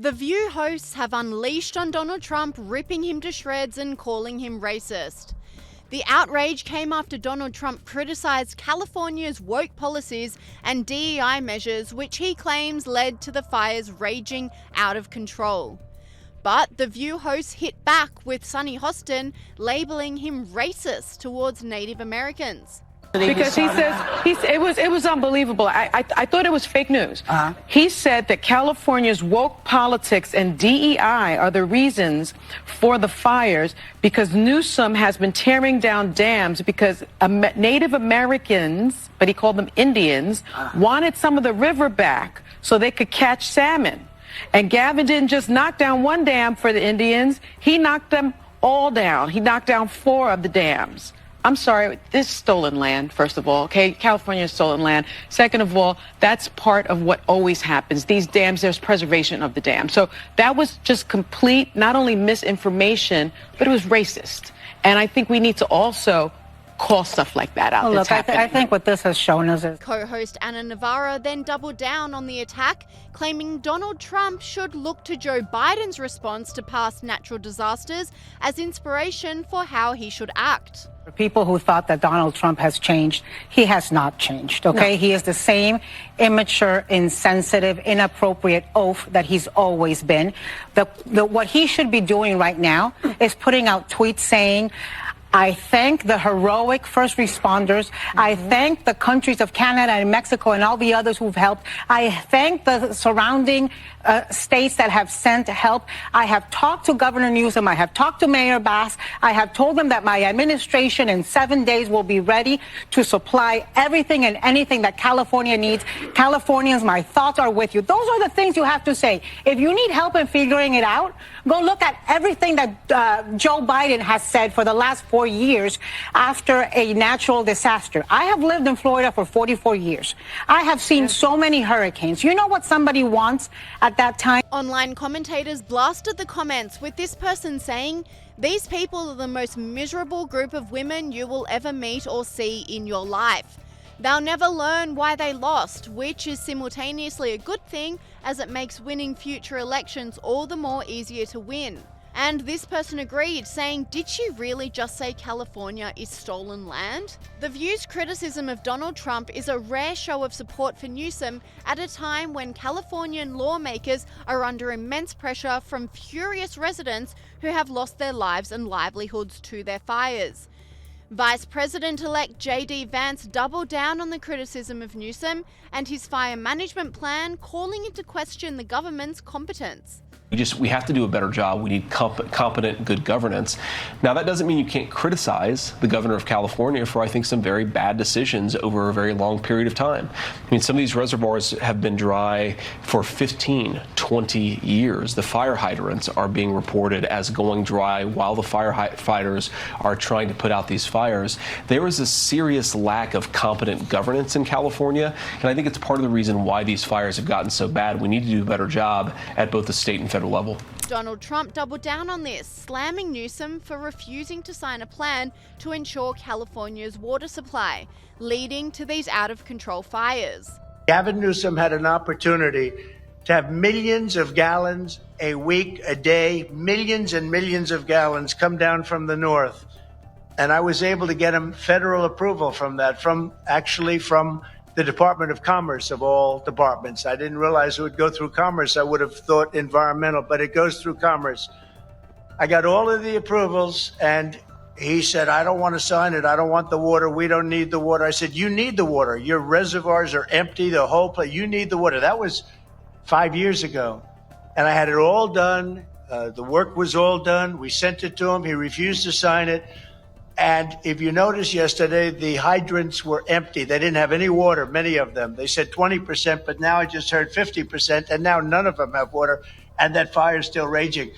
The View hosts have unleashed on Donald Trump, ripping him to shreds and calling him racist. The outrage came after Donald Trump criticised California's woke policies and DEI measures, which he claims led to the fires raging out of control. But The View hosts hit back with Sunny Hostin, labelling him racist towards Native Americans. Because he says it was unbelievable. I thought it was fake news. He said that California's woke politics and DEI are the reasons for the fires because Newsom has been tearing down dams because Native Americans, but he called them Indians, wanted some of the river back so they could catch salmon. And Gavin didn't just knock down one dam for the Indians, he knocked them all down. He knocked down 4 of the dams. I'm sorry, this is stolen land, first of all, okay? California is stolen land. Second of all, that's part of what always happens. These dams, there's preservation of the dam. So that was just complete, not only misinformation, but it was racist. And I think we need to also call stuff like that out. Look, I think what this has shown us is... Co-host Anna Navarro then doubled down on the attack, claiming Donald Trump should look to Joe Biden's response to past natural disasters as inspiration for how he should act. For people who thought that Donald Trump has changed, he has not changed, okay? No. He is the same immature, insensitive, inappropriate oaf that he's always been. What he should be doing right now is putting out tweets saying, I thank the heroic first responders. I thank the countries of Canada and Mexico and all the others who've helped. I thank the surrounding states that have sent help. I have talked to Governor Newsom. I have talked to Mayor Bass. I have told them that my administration in 7 days will be ready to supply everything and anything that California needs. Californians, my thoughts are with you. Those are the things you have to say. If you need help in figuring it out, go look at everything that Joe Biden has said for the last 4 years after a natural disaster. I have lived in Florida for 44 years. I have seen so many hurricanes. You know what somebody wants at that time? Online commentators blasted the comments, with this person saying, "These people are the most miserable group of women you will ever meet or see in your life. They'll never learn why they lost," which is simultaneously a good thing as it makes winning future elections all the more easier to win. And this person agreed, saying, "Did she really just say California is stolen land?" The View's criticism of Donald Trump is a rare show of support for Newsom at a time when Californian lawmakers are under immense pressure from furious residents who have lost their lives and livelihoods to their fires. Vice President Elect JD Vance doubled down on the criticism of Newsom and his fire management plan, calling into question the government's competence. We have to do a better job. We need competent, good governance. Now, that doesn't mean you can't criticize the governor of California for, I think, some very bad decisions over a very long period of time. I mean, some of these reservoirs have been dry for 15, 20 years. The fire hydrants are being reported as going dry while the firefighters are trying to put out these fires. There is a serious lack of competent governance in California, and I think it's part of the reason why these fires have gotten so bad. We need to do a better job at both the state and federal level. Donald Trump doubled down on this, slamming Newsom for refusing to sign a plan to ensure California's water supply, leading to these out-of-control fires. Gavin Newsom had an opportunity to have millions of gallons a week, a day, millions and millions of gallons come down from the north. And I was able to get him federal approval from that, from the Department of Commerce of all departments. I didn't realize it would go through Commerce. I would have thought environmental, but it goes through Commerce. I got all of the approvals, and he said, "I don't want to sign it. I don't want the water. We don't need the water." I said, "You need the water. Your reservoirs are empty, the whole place. You need the water." That was 5 years ago. And I had it all done. The work was all done. We sent it to him. He refused to sign it. And if you noticed yesterday, the hydrants were empty. They didn't have any water, many of them. They said 20%, but now I just heard 50%, and now none of them have water, and that fire is still raging.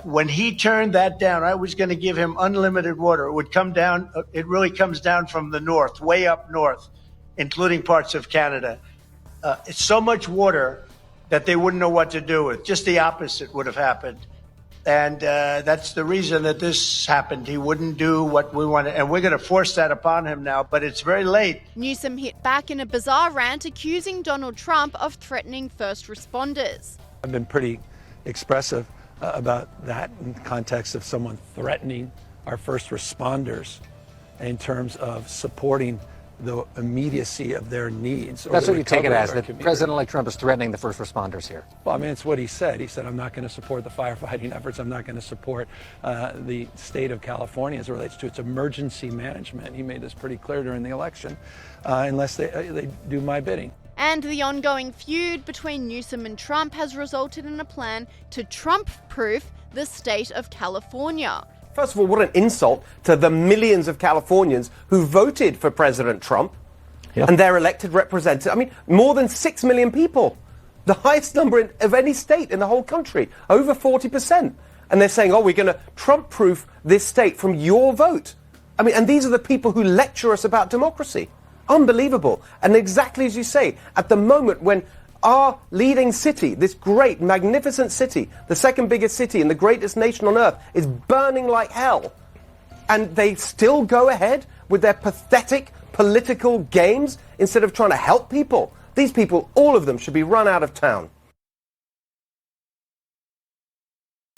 When he turned that down, I was going to give him unlimited water. It would come down. It really comes down from the north, way up north, including parts of Canada. It's so much water that they wouldn't know what to do with. Just the opposite would have happened. And that's the reason that this happened. He wouldn't do what we wanted, and we're going to force that upon him now, but it's very late. Newsom hit back in a bizarre rant accusing Donald Trump of threatening first responders. I've been pretty expressive about that in context of someone threatening our first responders in terms of supporting the immediacy of their needs. That's what you take it as, that President-elect Trump is threatening the first responders here. Well, I mean, it's what he said. He said, I'm not going to support the firefighting efforts. I'm not going to support the state of California as it relates to its emergency management. He made this pretty clear during the election, unless they do my bidding. And the ongoing feud between Newsom and Trump has resulted in a plan to Trump-proof the state of California. First of all, what an insult to the millions of Californians who voted for President Trump and their elected representative. I mean, more than 6 million people, the highest number of any state in the whole country, over 40%. And they're saying, oh, we're going to Trump-proof this state from your vote. I mean, and these are the people who lecture us about democracy. Unbelievable. And exactly as you say, at the moment when our leading city, this great, magnificent city, the second biggest city in the greatest nation on earth, is burning like hell. And they still go ahead with their pathetic political games instead of trying to help people. These people, all of them, should be run out of town.